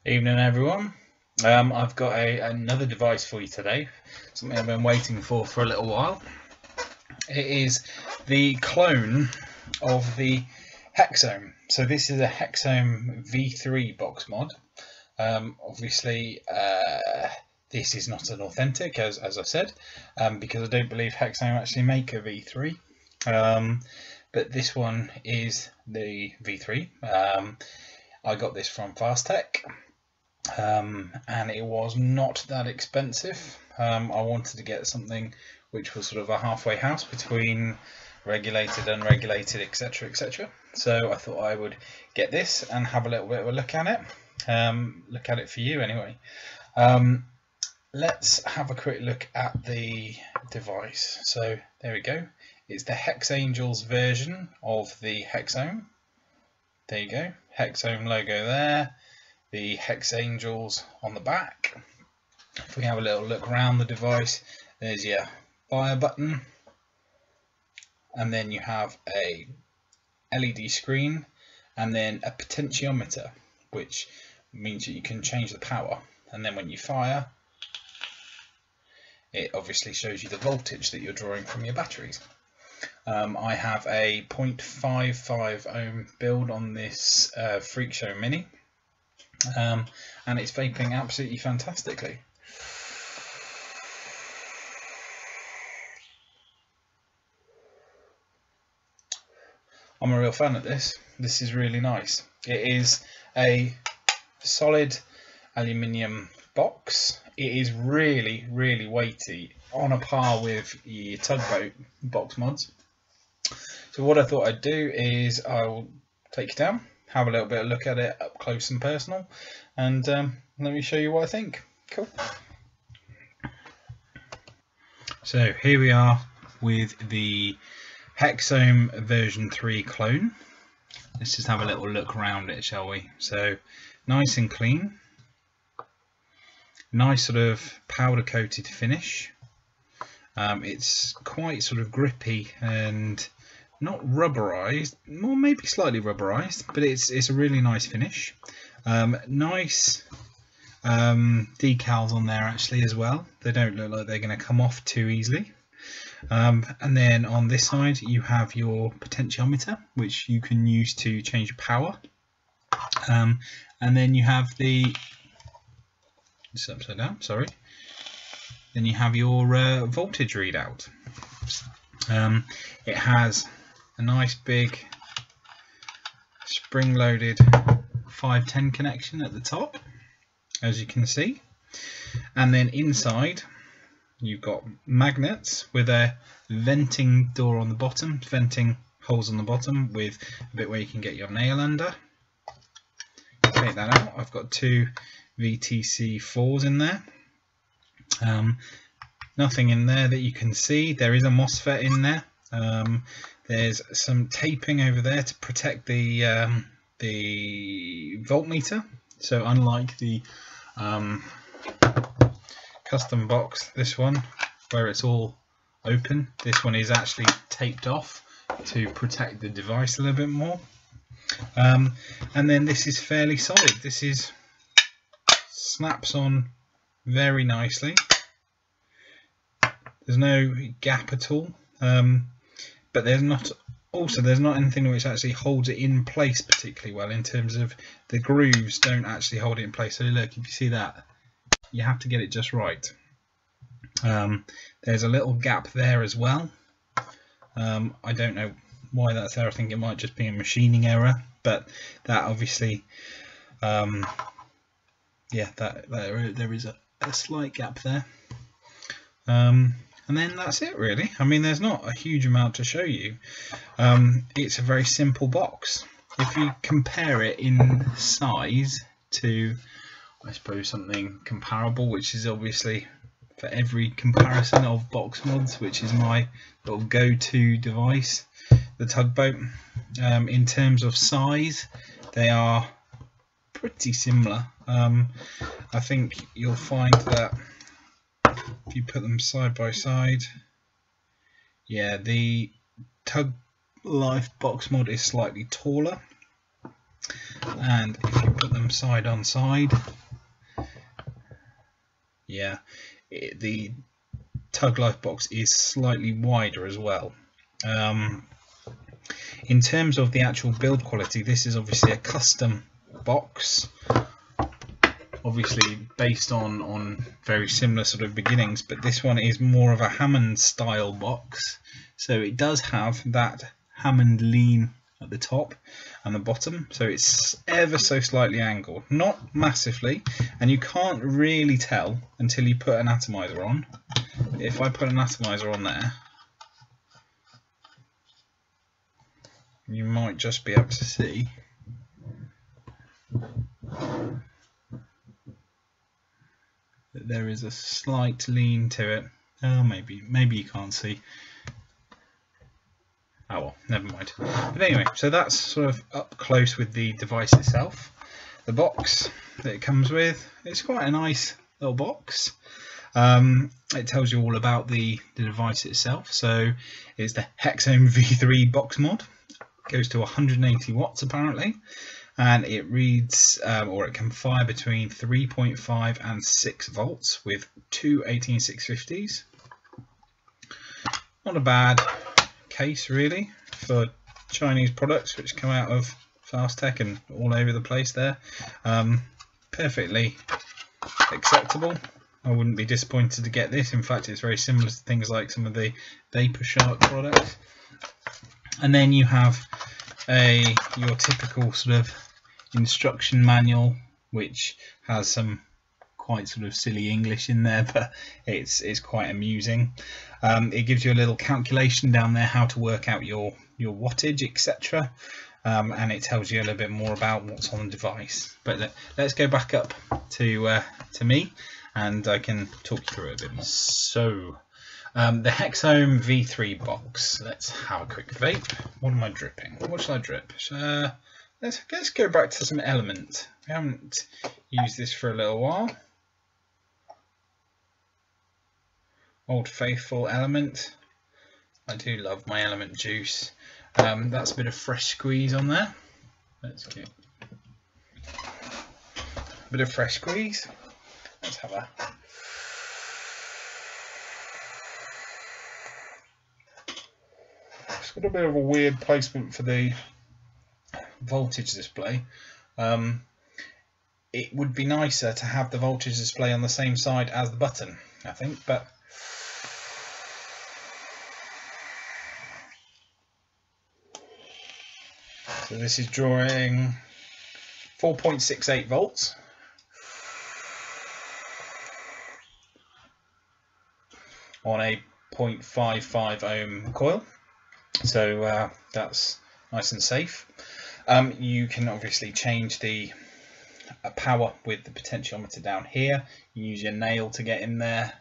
Evening everyone. I've got another device for you today, something I've been waiting for a little while. It is the clone of the Hexohm. So this is a Hexohm V3 box mod. Obviously this is not an authentic, as I said, because I don't believe Hexohm actually make a V3. But this one is the V3. I got this from Fastech. And it was not that expensive. I wanted to get something which was sort of a halfway house between regulated, unregulated, etc, etc. So I thought I would get this and have a little bit of a look at it. Look at it for you anyway. Let's have a quick look at the device. So there we go. It's the Hexangel's version of the Hexohm. There you go. Hexohm logo there. The Hexangels on the back. If we have a little look around the device, there's your fire button, and then you have a LED screen, and then a potentiometer, which means that you can change the power, and then when you fire, it obviously shows you the voltage that you're drawing from your batteries. I have a 0.55 ohm build on this Freak Show Mini. And it's vaping absolutely fantastically. I'm a real fan of this. This is really nice. It is a solid aluminium box. It is really, really weighty, on a par with your tugboat box mods. So what I thought I'd do is I'll take it down, have a little bit of look at it up close and personal, and let me show you what I think. Cool. So here we are with the Hexohm version 3 clone. Let's just have a little look around it, shall we? So nice and clean, nice sort of powder coated finish. It's quite sort of grippy and not rubberized, or maybe slightly rubberized, but it's a really nice finish. Nice decals on there actually as well. They don't look like they're going to come off too easily. And then on this side you have your potentiometer, which you can use to change power. And then you have the, it's upside down, sorry. Then you have your voltage readout. It has a nice big spring-loaded 510 connection at the top, as you can see, and then inside you've got magnets with a venting door on the bottom, venting holes on the bottom with a bit where you can get your nail under. Take that out. I've got two VTC4s in there. Nothing in there that you can see. There is a MOSFET in there. There's some taping over there to protect the voltmeter. So unlike the custom box, this one where it's all open, this one is actually taped off to protect the device a little bit more. And then this is fairly solid. This is snaps on very nicely. There's no gap at all, but there's not anything which actually holds it in place particularly well, in terms of the grooves don't actually hold it in place. So look, if you see that, you have to get it just right. There's a little gap there as well. I don't know why that's there. I think it might just be a machining error, but that obviously, yeah, there is a slight gap there. And then that's it really. I mean, there's not a huge amount to show you. It's a very simple box. If you compare it in size to, I suppose, something comparable, which is obviously for every comparison of box mods, which is my little go-to device, the tugboat. In terms of size, they are pretty similar. I think you'll find that if you put them side by side, yeah, the Tug Life box mod is slightly taller, and if you put them side on side, yeah, the Tug Life box is slightly wider as well. In terms of the actual build quality, this is obviously a custom box, obviously based on very similar sort of beginnings, but this one is more of a Hammond style box, so it does have that Hammond lean at the top and the bottom, so it's ever so slightly angled, not massively, and you can't really tell until you put an atomizer on. If I put an atomizer on there, you might just be able to see that there is a slight lean to it. Oh, maybe you can't see. Oh well, never mind. But anyway, so that's sort of up close with the device itself. The box that it comes with, it's quite a nice little box. It tells you all about the device itself. So it's the Hexohm V3 box mod. It goes to 180 watts apparently, and it reads, or it can fire between 3.5 and 6 volts with two 18650s. Not a bad case really for Chinese products which come out of Fast Tech and all over the place there. Perfectly acceptable. I wouldn't be disappointed to get this. In fact, it's very similar to things like some of the Vapor Shark products. And then you have your typical sort of instruction manual, which has some quite sort of silly English in there, but it's quite amusing. It gives you a little calculation down there how to work out your wattage, etc. And it tells you a little bit more about what's on the device. But let's go back up to me, and I can talk you through it a bit more. So the Hexohm V3 box. Let's have a quick vape. What am I dripping? What should I drip? Let's go back to some Element. We haven't used this for a little while. Old Faithful Element. I do love my Element juice. That's a bit of fresh squeeze on there. Let's get a bit of fresh squeeze. Let's have a It's got a bit of a weird placement for the voltage display. It would be nicer to have the voltage display on the same side as the button, I think, but so this is drawing 4.68 volts. On a 0.55 ohm coil, so that's nice and safe. You can obviously change the power with the potentiometer down here. You use your nail to get in there.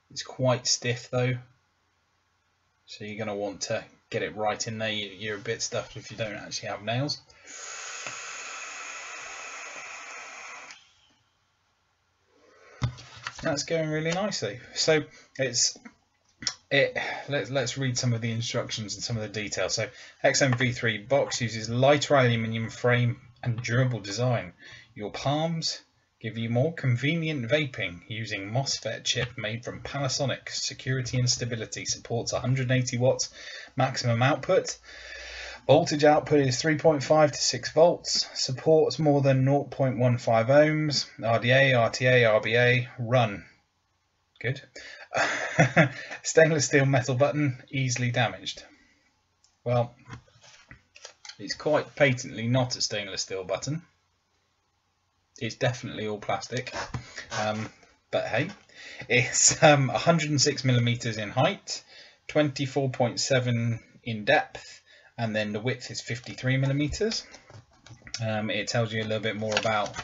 It's quite stiff though, so you're going to want to get it right in there. You're a bit stuffed if you don't actually have nails. That's going really nicely. So let's read some of the instructions and some of the details. So Hexohm V3 box uses lighter aluminium frame and durable design. Your palms give you more convenient vaping using MOSFET chip made from Panasonic. Security and stability, supports 180 watts maximum output. Voltage output is 3.5 to 6 volts. Supports more than 0.15 ohms. RDA, RTA, RBA. Run. Good. Stainless steel metal button, easily damaged. Well, it's quite patently not a stainless steel button. It's definitely all plastic. But hey, it's 106 millimeters in height, 24.7 in depth, and then the width is 53 millimeters. It tells you a little bit more about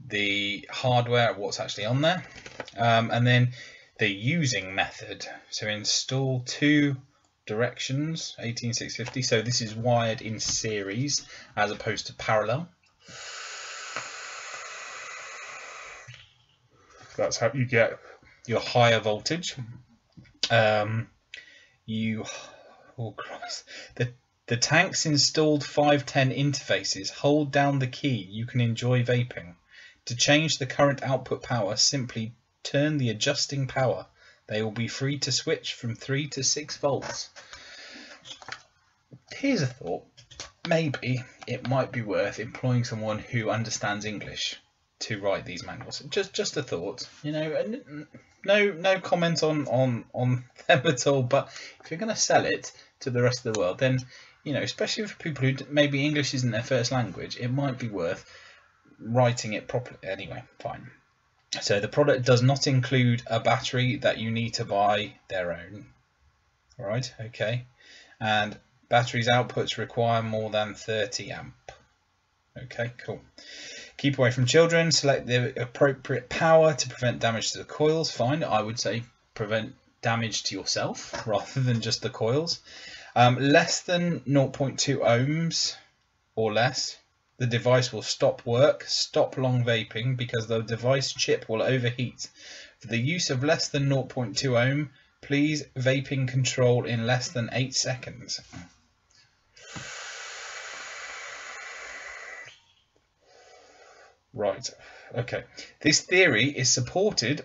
the hardware, what's actually on there, and then the using method. So install two directions, 18650. So this is wired in series as opposed to parallel. That's how you get your higher voltage. Oh Christ, the The tank's installed 510 interfaces. Hold down the key. You can enjoy vaping. To change the current output power, simply turn the adjusting power. They will be free to switch from 3 to 6 volts. Here's a thought. Maybe it might be worth employing someone who understands English to write these manuals. Just a thought, you know. No comment on them at all. But if you're going to sell it to the rest of the world, then, you know, especially for people who maybe English isn't their first language, it might be worth writing it properly. Anyway, fine. So the product does not include a battery that you need to buy their own. All right, okay. And batteries outputs require more than 30 amp. Okay, cool. Keep away from children. Select the appropriate power to prevent damage to the coils. Fine, I would say prevent damage to yourself rather than just the coils. Less than 0.2 ohms or less, the device will stop work, stop long vaping, because the device chip will overheat. For the use of less than 0.2 ohm, please vaping control in less than 8 seconds. Right, okay. This theory is supported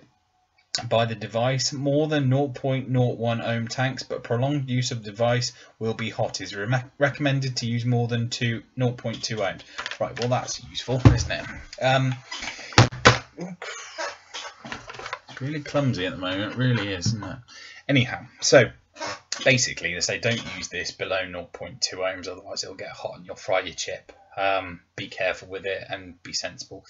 by the device. More than 0.01 ohm tanks, but prolonged use of device will be hot. Is recommended to use more than 0.2 ohms. Right, well that's useful, isn't it? It's really clumsy at the moment, it really is, isn't it? Anyhow, so basically they say don't use this below 0.2 ohms, otherwise it'll get hot and you'll fry your chip. Be careful with it and be sensible.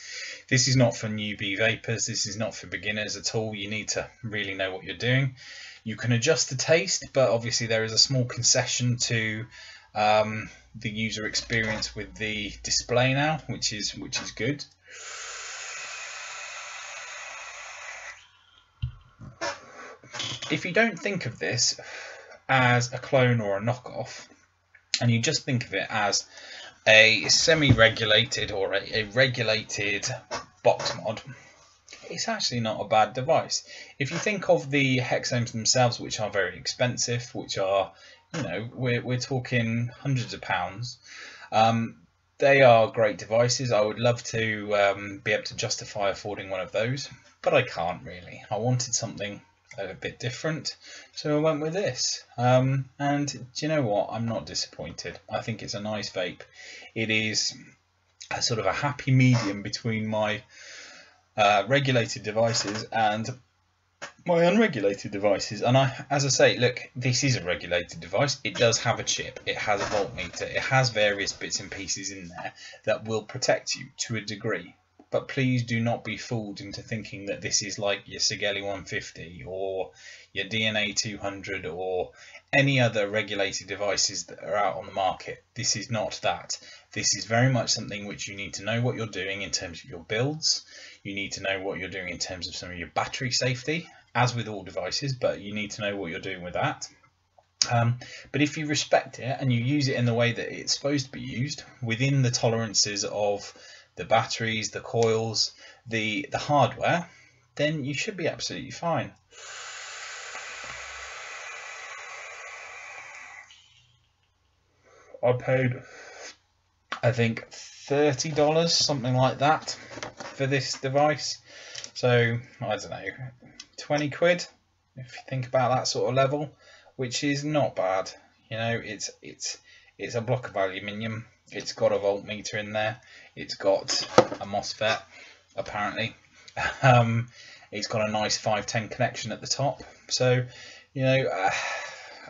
This is not for newbie vapors. This is not for beginners at all. You need to really know what you're doing. You can adjust the taste, but obviously there is a small concession to the user experience with the display now, which is good. If you don't think of this as a clone or a knockoff, and you just think of it as a semi-regulated or a regulated box mod, it's actually not a bad device. If you think of the Hexohms themselves, which are very expensive, which are, you know, we're talking hundreds of pounds, they are great devices. I would love to be able to justify affording one of those, but I can't really. I wanted something a bit different, so I went with this, and do you know what, I'm not disappointed. I think it's a nice vape. It is a sort of a happy medium between my regulated devices and my unregulated devices. And as I say, look, this is a regulated device. It does have a chip, it has a voltmeter, it has various bits and pieces in there that will protect you to a degree. But please do not be fooled into thinking that this is like your Sigeli 150 or your DNA 200 or any other regulated devices that are out on the market. This is not that. This is very much something which you need to know what you're doing in terms of your builds. You need to know what you're doing in terms of some of your battery safety, as with all devices, but you need to know what you're doing with that. But if you respect it and you use it in the way that it's supposed to be used, within the tolerances of the batteries, the coils, the hardware, then you should be absolutely fine. I paid, I think, $30, something like that, for this device. So I don't know, 20 quid if you think about that sort of level, which is not bad. You know, it's a block of aluminium. It's got a voltmeter in there. It's got a MOSFET, apparently. It's got a nice 510 connection at the top. So, you know,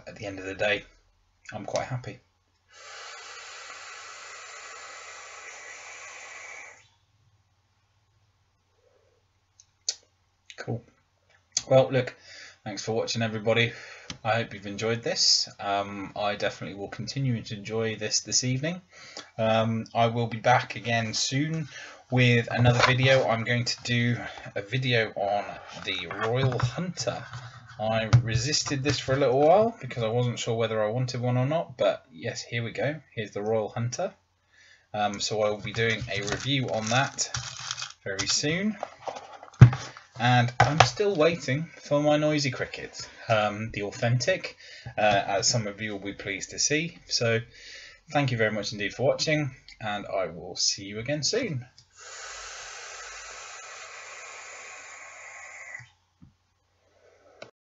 at the end of the day, I'm quite happy. Cool. Well, look, thanks for watching, everybody. I hope you've enjoyed this. I definitely will continue to enjoy this evening. I will be back again soon with another video. I'm going to do a video on the Royal Hunter. I resisted this for a little while because I wasn't sure whether I wanted one or not, but yes, here we go. Here's the Royal Hunter. So I will be doing a review on that very soon. and I'm still waiting for my noisy cricket, the authentic, as some of you will be pleased to see. So thank you very much indeed for watching, and I will see you again soon.